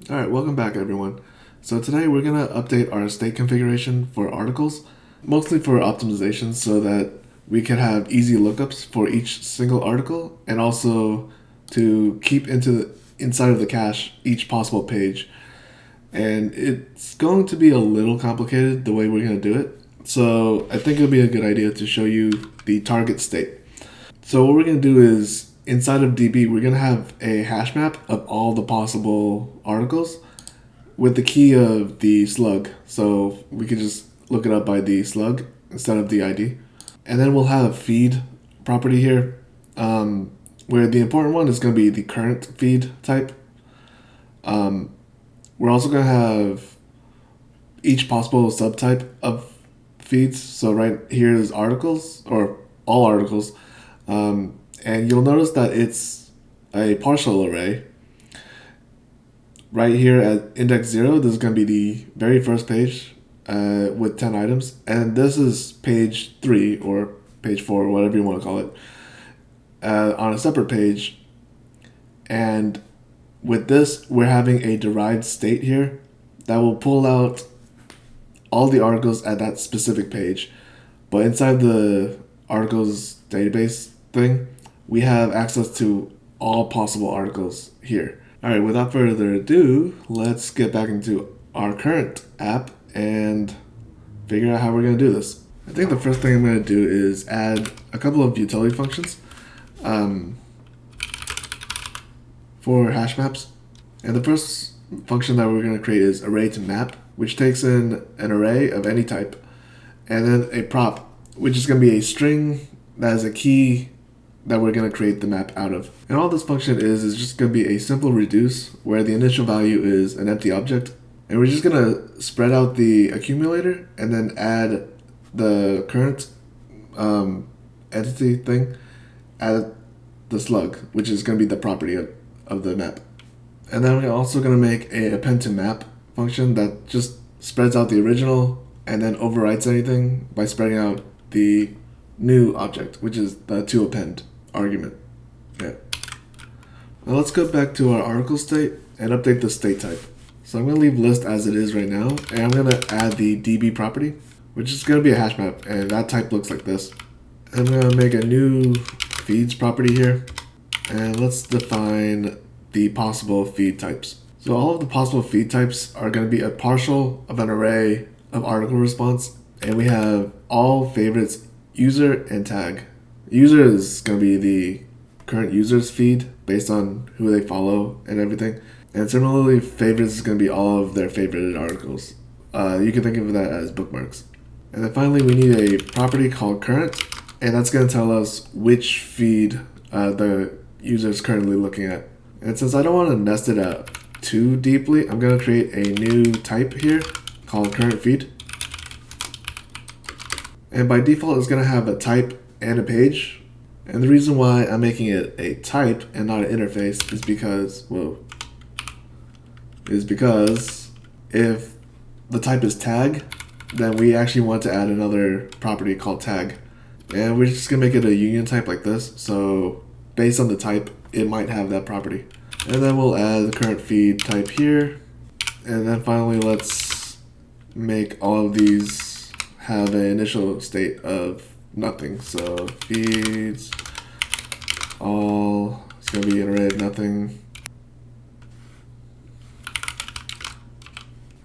Alright, welcome back everyone. So today we're going to update our state configuration for articles, mostly for optimization so that we can have easy lookups for each single article and also to keep inside of the cache each possible page. And it's going to be a little complicated the way we're going to do it. So I think it'll be a good idea to show you the target state. So what we're going to do is inside of DB, we're going to have a hash map of all the possible articles with the key of the slug. So we could just look it up by the slug instead of the ID. And then we'll have a feed property here, where the important one is going to be the current feed type. We're also going to have each possible subtype of feeds. So right here is articles, or all articles. And you'll notice that it's a partial array. Right here at index 0, this is going to be the very first page with 10 items. And this is page 3 or page 4, whatever you want to call it, on a separate page. And with this, we're having a derived state here that will pull out all the articles at that specific page. But inside the articles database thing, we have access to all possible articles here. Alright, without further ado, let's get back into our current app and figure out how we're going to do this. I think the first thing I'm going to do is add a couple of utility functions for hash maps. And the first function that we're going to create is array to map, which takes in an array of any type, and then a prop, which is going to be a string that is a key that we're going to create the map out of. And all this function is just going to be a simple reduce where the initial value is an empty object. And we're just going to spread out the accumulator and then add the current entity thing at the slug, which is going to be the property of the map. And then we're also going to make a append to map function that just spreads out the original and then overwrites anything by spreading out the new object, which is the to append argument. Yeah. Now let's go back to our article state and update the state type. So I'm going to leave list as it is right now, and I'm going to add the DB property, which is going to be a hash map, and that type looks like this. I'm going to make a new feeds property here, and let's define the possible feed types. So all of the possible feed types are going to be a partial of an array of article response, and we have all favorites, user, and tag. User is going to be the current user's feed based on who they follow and everything. And similarly, favorites is going to be all of their favorited articles. You can think of that as bookmarks. And then finally, we need a property called current, and that's going to tell us which feed the user is currently looking at. And since I don't want to nest it out too deeply, I'm going to create a new type here called current feed. And by default, it's going to have a type and a page. And the reason why I'm making it a type and not an interface is because if the type is tag, then we actually want to add another property called tag. And we're just going to make it a union type like this. So based on the type, it might have that property. And then we'll add the current feed type here. And then finally, let's make all of these have an initial state of nothing. So feeds all, it's going to be an array of nothing.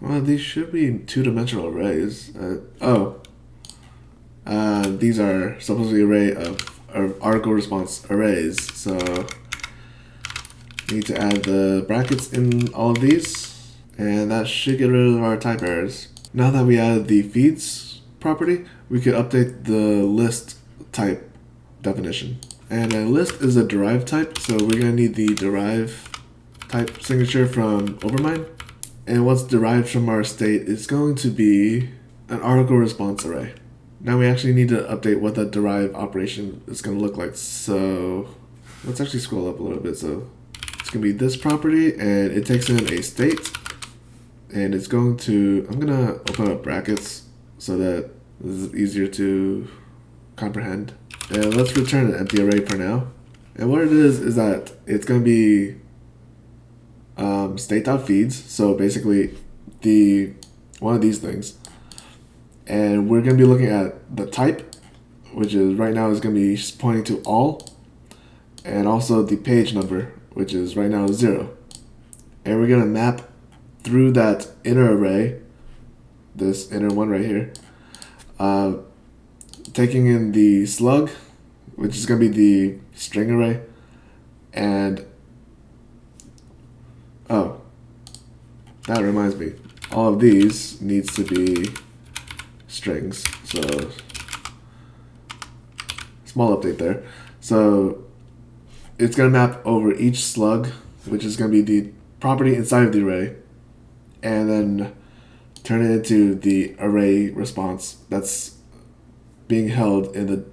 Well, these should be two-dimensional arrays. These are supposed to be array of article response arrays. So we need to add the brackets in all of these, and that should get rid of our type errors. Now that we added the feeds property, we could update the list type definition. And a list is a derived type, so we're going to need the derive type signature from Overmind. And what's derived from our state is going to be an article response array. Now we actually need to update what that derive operation is going to look like. So let's actually scroll up a little bit. So it's going to be this property, and it takes in a state. And it's going to, I'm going to open up brackets so that this is easier to comprehend. And let's return an empty array for now. And what it is that it's going to be state.feeds. So basically one of these things. And we're going to be looking at the type, which is right now is going to be pointing to all. And also the page number, which is right now 0. And we're going to map through that inner array, this inner one right here, taking in the slug, which is going to be the string array, and oh, that reminds me, all of these needs to be strings, so small update there. So it's going to map over each slug, which is going to be the property inside of the array, and then turn it into the array response that's being held in the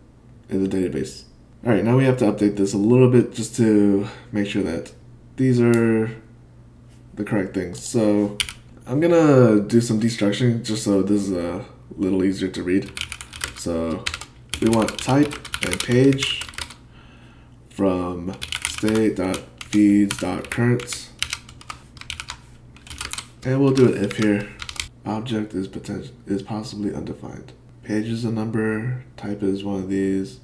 database. All right, now we have to update this a little bit just to make sure that these are the correct things. So I'm gonna do some destructuring just so this is a little easier to read. So we want type and page from state.feeds.currents, and we'll do an if here. Object is possibly undefined. Page is a number, type is one of these.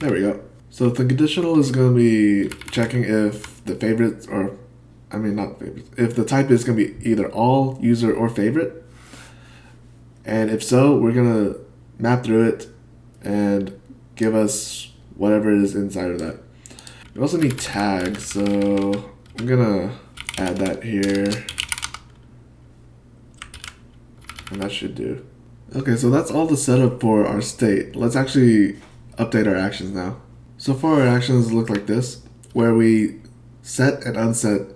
There we go. So the conditional is going to be checking if the favorites, or I mean not favorites, if the type is going to be either all, user, or favorite. And if so, we're going to map through it and give us whatever is inside of that. We also need tags, so I'm gonna add that here, and that should do. Okay, so that's all the setup for our state. Let's actually update our actions now. So far our actions look like this, where we set and unset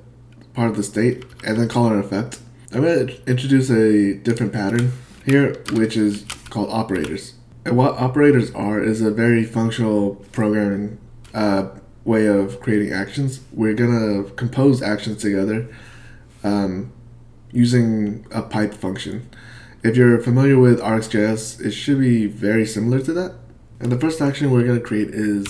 part of the state and then call an effect. I'm gonna introduce a different pattern here, which is called operators. And what operators are is a very functional programming way of creating actions. We're gonna compose actions together using a pipe function. If you're familiar with RxJS, it should be very similar to that. And the first action we're gonna create is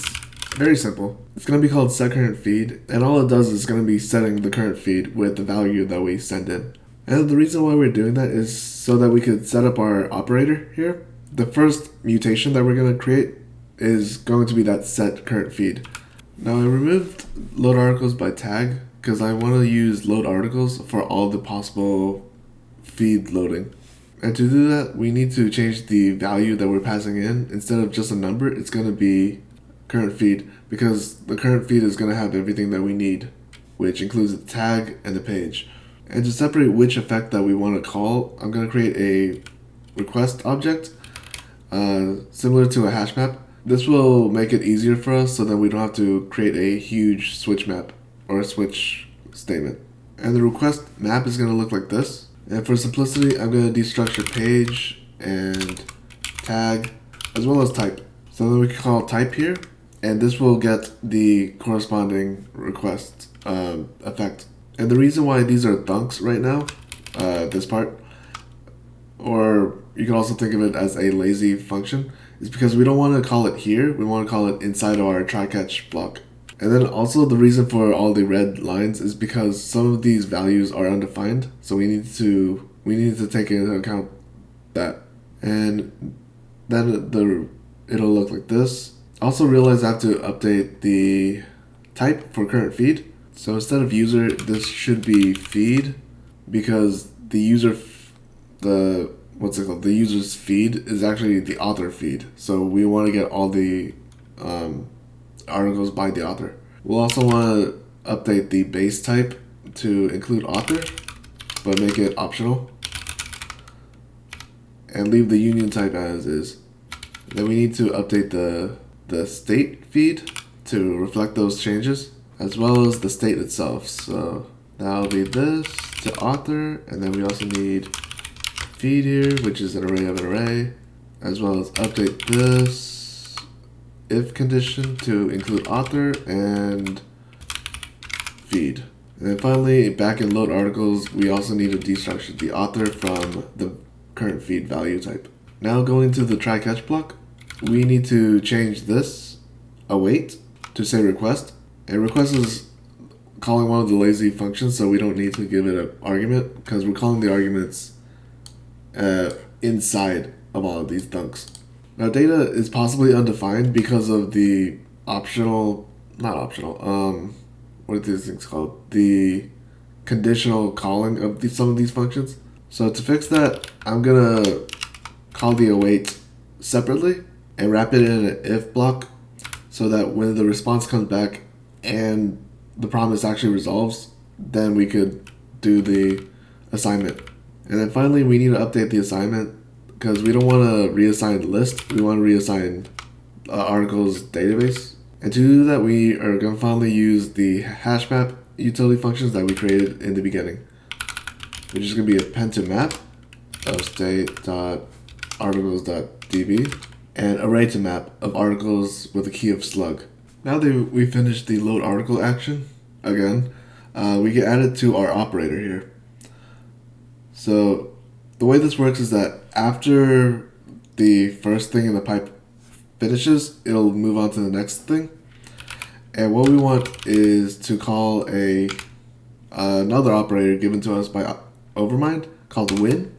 very simple. It's gonna be called setCurrentFeed, and all it does is gonna be setting the current feed with the value that we send in. And the reason why we're doing that is so that we could set up our operator here. The first mutation that we're going to create is going to be that set current feed. Now I removed load articles by tag because I want to use load articles for all the possible feed loading. And to do that, we need to change the value that we're passing in. Instead of just a number, it's going to be current feed, because the current feed is going to have everything that we need, which includes the tag and the page. And to separate which effect that we want to call, I'm going to create a request object similar to a hash map. This will make it easier for us so that we don't have to create a huge switch map or a switch statement. And the request map is going to look like this. And for simplicity, I'm going to destructure page and tag as well as type. So then we can call type here, and this will get the corresponding request effect. And the reason why these are thunks right now, this part, or you can also think of it as a lazy function, is because we don't want to call it here, we want to call it inside of our try-catch block. And then also the reason for all the red lines is because some of these values are undefined, so we need to take into account that. And then it'll look like this. Also realize I have to update the type for current feed. So instead of user, this should be feed, because the user's feed is actually the author feed. So we want to get all the articles by the author. We'll also want to update the base type to include author, but make it optional, and leave the union type as is. Then we need to update the state feed to reflect those changes, as well as the state itself. So that'll be this to author, and then we also need feed here, which is an array of an array, as well as update this if condition to include author and feed. And then finally, back in load articles, we also need to destructure the author from the current feed value type. Now going to the try catch block, we need to change this await to say request. And request is calling one of the lazy functions, so we don't need to give it an argument because we're calling the arguments inside of all of these dunks. Now data is possibly undefined because of the not optional, what are these things called? The conditional calling of some of these functions. So to fix that, I'm gonna call the await separately and wrap it in an if block so that when the response comes back and the promise actually resolves, then we could do the assignment. And then finally, we need to update the assignment because we don't want to reassign the list. We want to reassign articles database. And to do that, we are going to finally use the hash map utility functions that we created in the beginning, which is going to be append to map of state.articles.db and array to map of articles with a key of slug. Now that we finished the load article action, again, we can add it to our operator here. So the way this works is that after the first thing in the pipe finishes, it'll move on to the next thing. And what we want is to call another operator given to us by Overmind called win.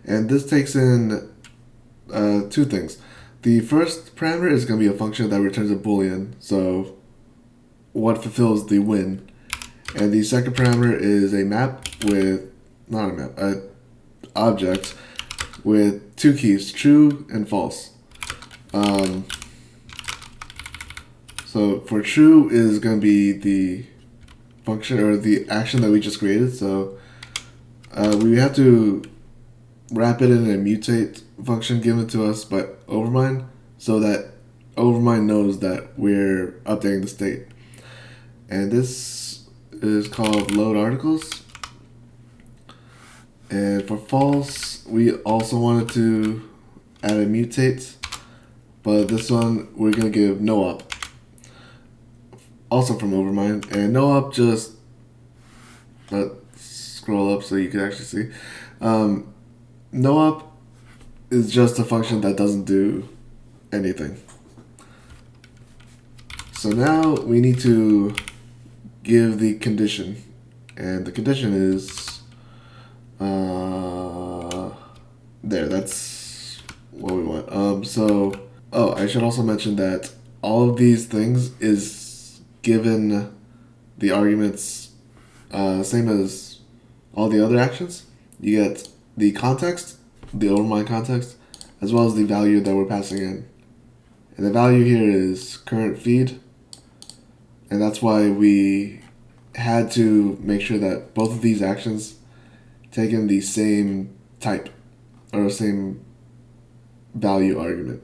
And this takes in two things. The first parameter is going to be a function that returns a boolean, so what fulfills the win. And the second parameter is a map with, not a map, an object with two keys, true and false. So for true is going to be the function or the action that we just created. So we have to wrap it in a mutate function given to us by Overmind so that Overmind knows that we're updating the state. And this is called load articles. And for false, we also wanted to add a mutate, but this one we're going to give no op. Also from Overmind. And no op, just let's scroll up so you can actually see. No op is just a function that doesn't do anything. So now we need to give the condition, and the condition is there. That's what we want. I should also mention that all of these things is given the arguments same as all the other actions. You get the context, the Overmind context, as well as the value that we're passing in. And the value here is current feed, and that's why we had to make sure that both of these actions take in the same type or same value argument.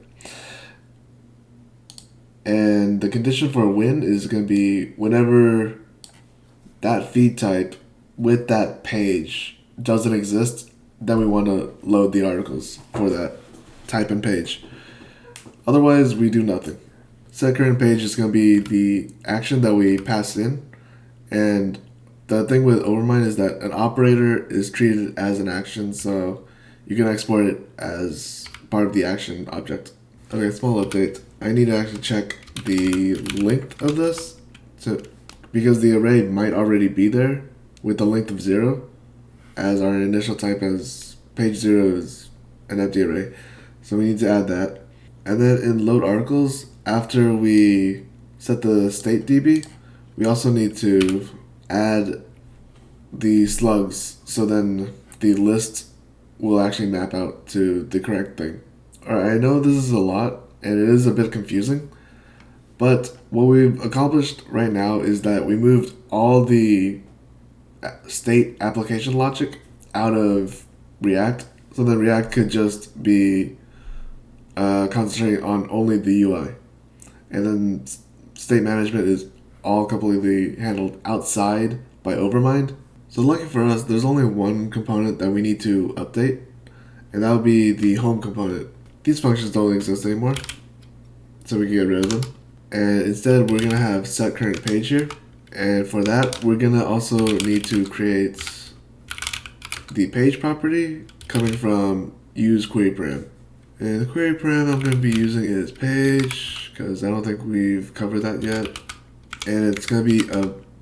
And the condition for a win is going to be whenever that feed type with that page doesn't exist, then we want to load the articles for that type and page. Otherwise, we do nothing. Set current page is going to be the action that we pass in. And the thing with Overmind is that an operator is treated as an action, so you can export it as part of the action object. Okay, small update. I need to actually check the length of this because the array might already be there with the length of 0, as our initial type as page 0 is an empty array. So we need to add that. And then in load articles, after we set the state DB, we also need to add the slugs, so then the list will actually map out to the correct thing. Alright, I know this is a lot, and it is a bit confusing, but what we've accomplished right now is that we moved all the state application logic out of React, so then React could just be concentrating on only the UI. And then state management is all completely handled outside by Overmind. So lucky for us, there's only one component that we need to update, and that would be the home component. These functions don't exist anymore, so we can get rid of them. And instead, we're gonna have set current page here. And for that, we're gonna also need to create the page property coming from use query param. And the query param I'm going to be using is page, because I don't think we've covered that yet. And it's going to be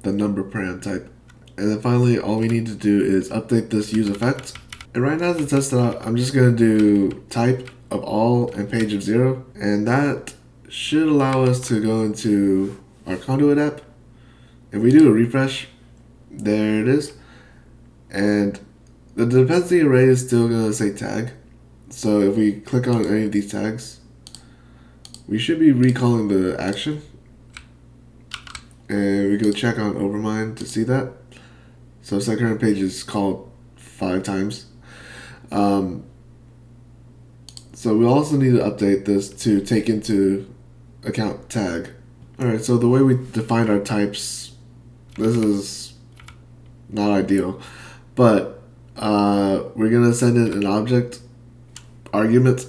the number param type. And then finally, all we need to do is update this use effect. And right now to test it out, I'm just going to do type of all and page of 0. And that should allow us to go into our Conduit app. If we do a refresh, there it is. And the dependency array is still going to say tag. So if we click on any of these tags, we should be recalling the action. And we go check on overmind to see that. So second page is called 5 times. So we also need to update this to take into account tag. Alright, so the way we defined our types, this is not ideal, but we're going to send in an object argument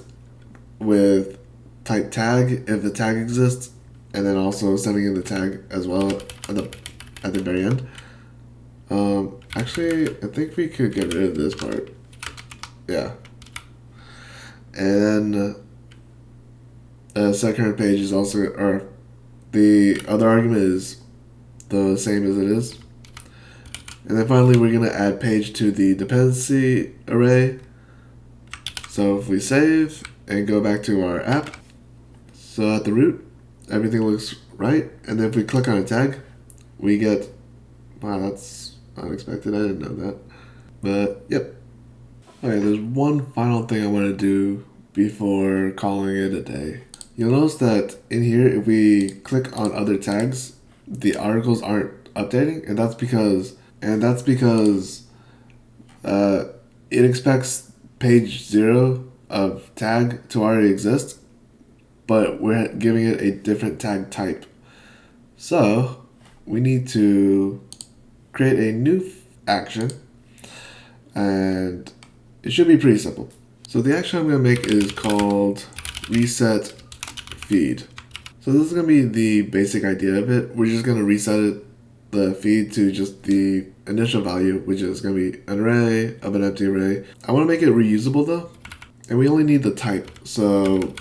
with type tag if the tag exists, and then also sending in the tag as well at the very end. Actually, I think we could get rid of this part. Yeah. And then second page is also, or the other argument is the same as it is. And then finally, we're going to add page to the dependency array. So if we save and go back to our app, so at the root, everything looks right. And then if we click on a tag, we get, wow, that's unexpected. I didn't know that. But yep. Okay, there's one final thing I want to do before calling it a day. You'll notice that in here, if we click on other tags, the articles aren't updating, and that's because it expects page 0 of tag to already exist, but we're giving it a different tag type. So we need to create a new action, and it should be pretty simple. So the action I'm going to make is called reset feed. So this is going to be the basic idea of it. We're just going to reset the feed to just the initial value, which is going to be an array of an empty array. I want to make it reusable though, and we only need the type. So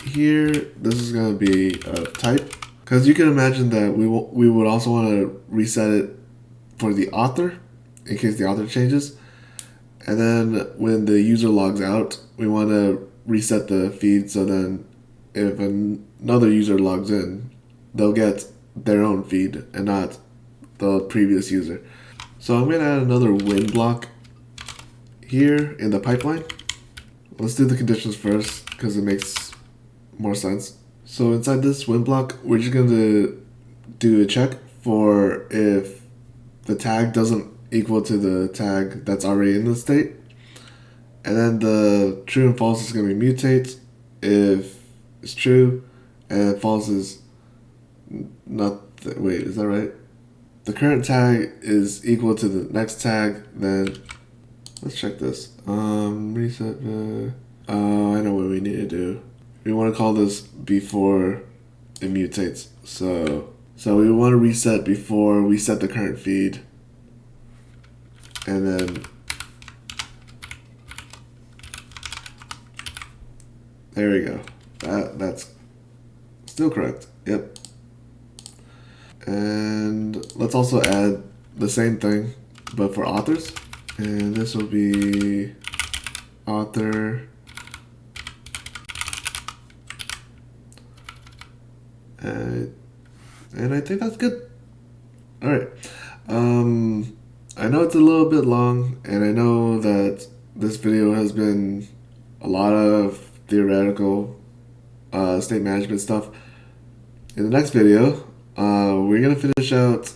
here, this is going to be a type, because you can imagine that we would also want to reset it for the author in case the author changes. And then when the user logs out, we want to reset the feed so then if another user logs in, they'll get their own feed and not the previous user. So I'm going to add another when block here in the pipeline. Let's do the conditions first because it makes more sense. So inside this when block, we're just going to do a check for if the tag doesn't equal to the tag that's already in the state. And then the true and false is going to be mutate if it's true, and false is not, wait, is that right? The current tag is equal to the next tag, then let's check this. Reset, I know what we need to do. We want to call this before it mutates. So we want to reset before we set the current feed. And then there we go. That's still correct. Yep. And let's also add the same thing, but for authors. And this will be author. And I think that's good. All right. I know it's a little bit long, and I know that this video has been a lot of theoretical state management stuff. In the next video, we're going to finish out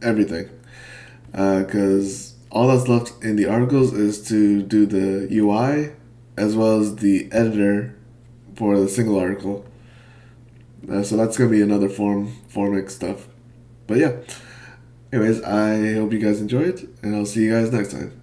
everything, because all that's left in the articles is to do the UI as well as the editor for the single article. So that's going to be another formic stuff. But yeah. Anyways, I hope you guys enjoyed, and I'll see you guys next time.